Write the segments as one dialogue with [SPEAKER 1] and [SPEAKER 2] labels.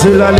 [SPEAKER 1] C'est la.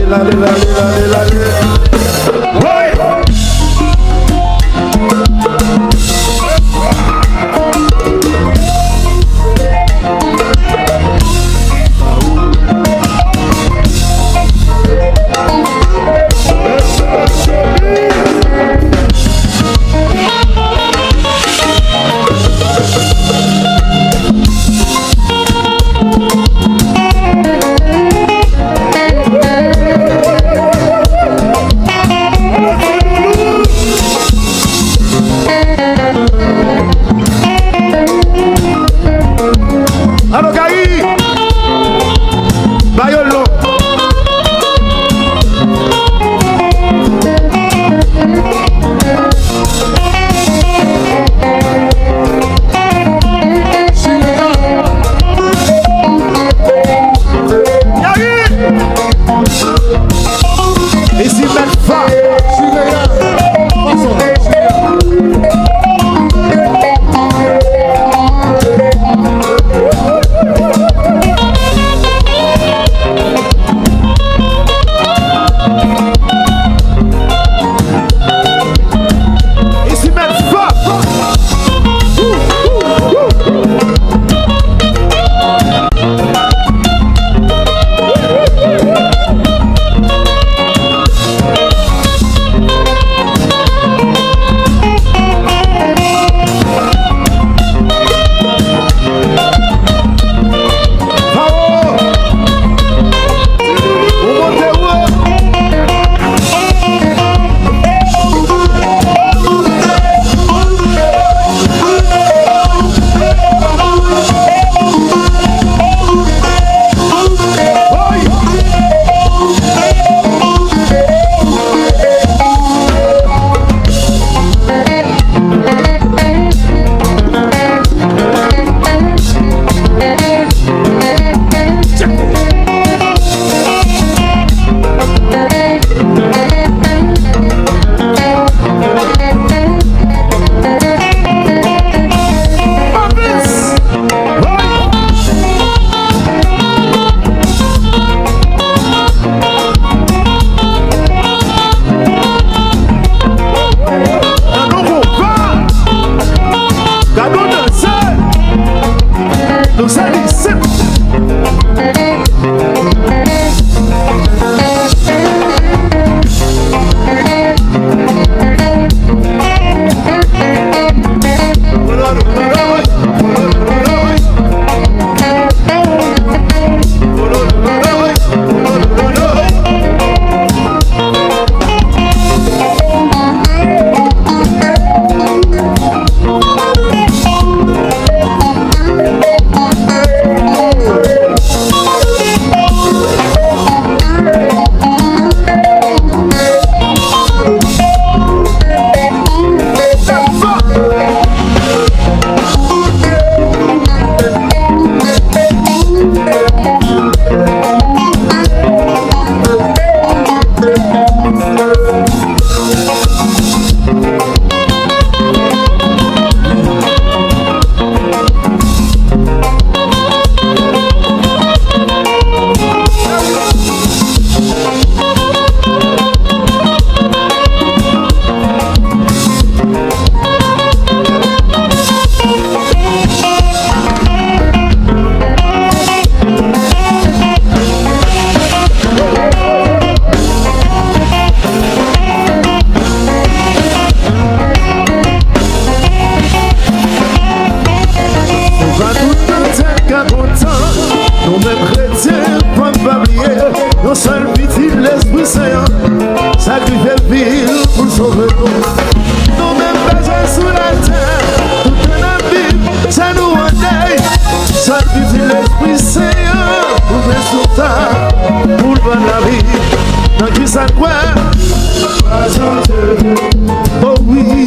[SPEAKER 2] Oh oui,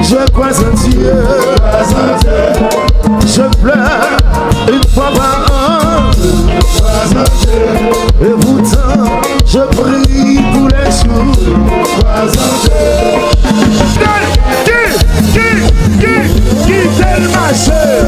[SPEAKER 2] je crois en Dieu. Je pleure une fois par an. Et pourtant, je prie tous les jours. Qui est le marcheur?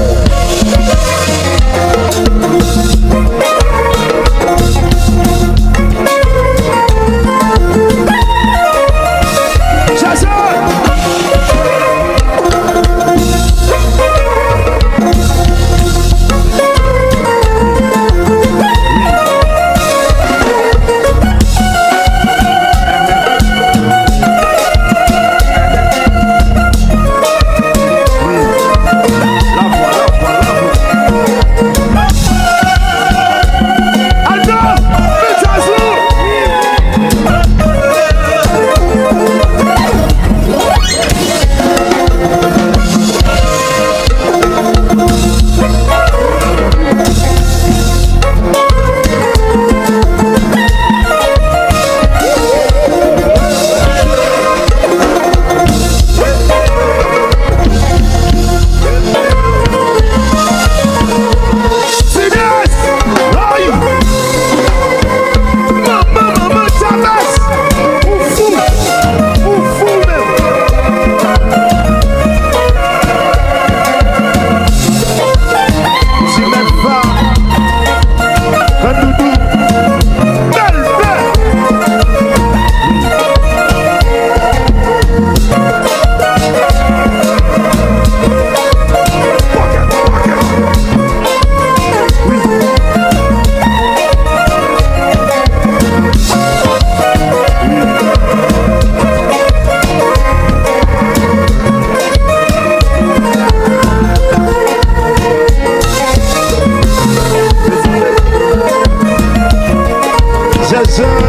[SPEAKER 2] Jason.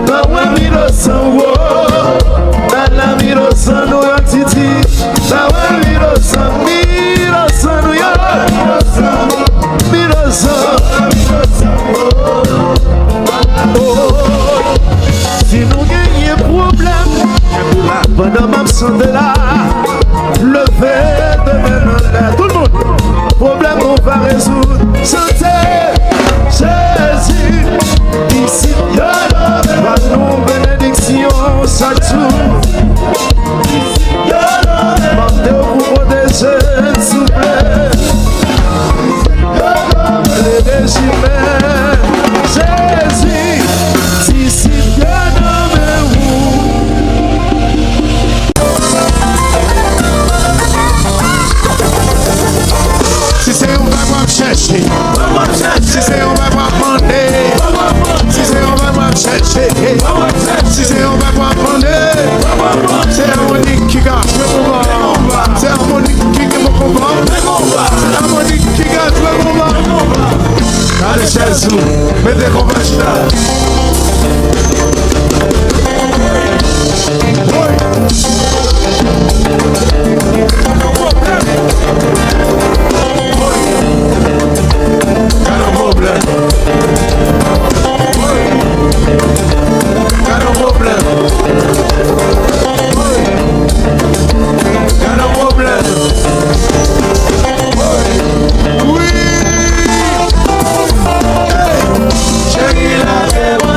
[SPEAKER 2] Bawa mirosan wo Dala mirosan no yo titi Bawa mirosan no yo Mirosan Si nous gagnons problème pendant ma santé là lever de main tout le monde problème on va résoudre santé Jésus ici va nous bénédiction chaque jour mandez au pouvoir des jeunes s'il vous plaît les régimes Jésus ici bien nommé si c'est on va me chercher si c'est on va me demander si c'est on va me chercher si c'est on va me demander c'est harmonique qui gagne c'est harmonique qui gagne mon combat c'est harmonique qui gagne le combat allez Jésus mettez combat Oui, check it out.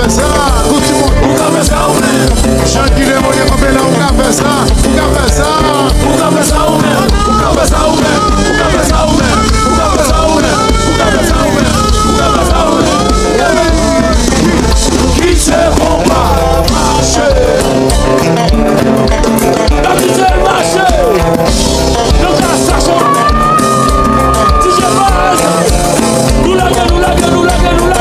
[SPEAKER 2] faire ça, tout le monde. Ou qu'a fait ça ou même. Jean qui le monnaie comme là, ou qu'a fait ça, ou qu'a fait ça. Ou qu'a fait ça ou même. Ou qu'a fait ça ou même. Ou qu'a fait ça ou même. Ou qu'a fait ça ou même. Ou qu'a fait ça ou même. Ou qu'a fait ça ou même. Qui se combat, marcher. La vie c'est marcher. Le gars sachant. Si je passe. Nous laguer, nous laguer, nous laguer, nous laguer.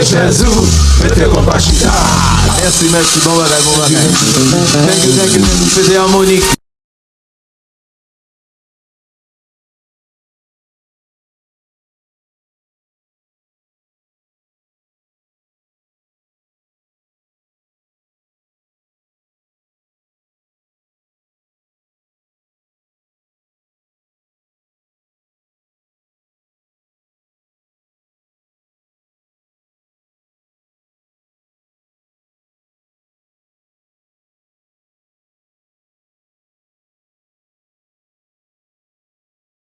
[SPEAKER 2] Jesus, mettez compagnie. Merci, bon bagage, bon bagage. Thank you, thank you. C'était harmonique.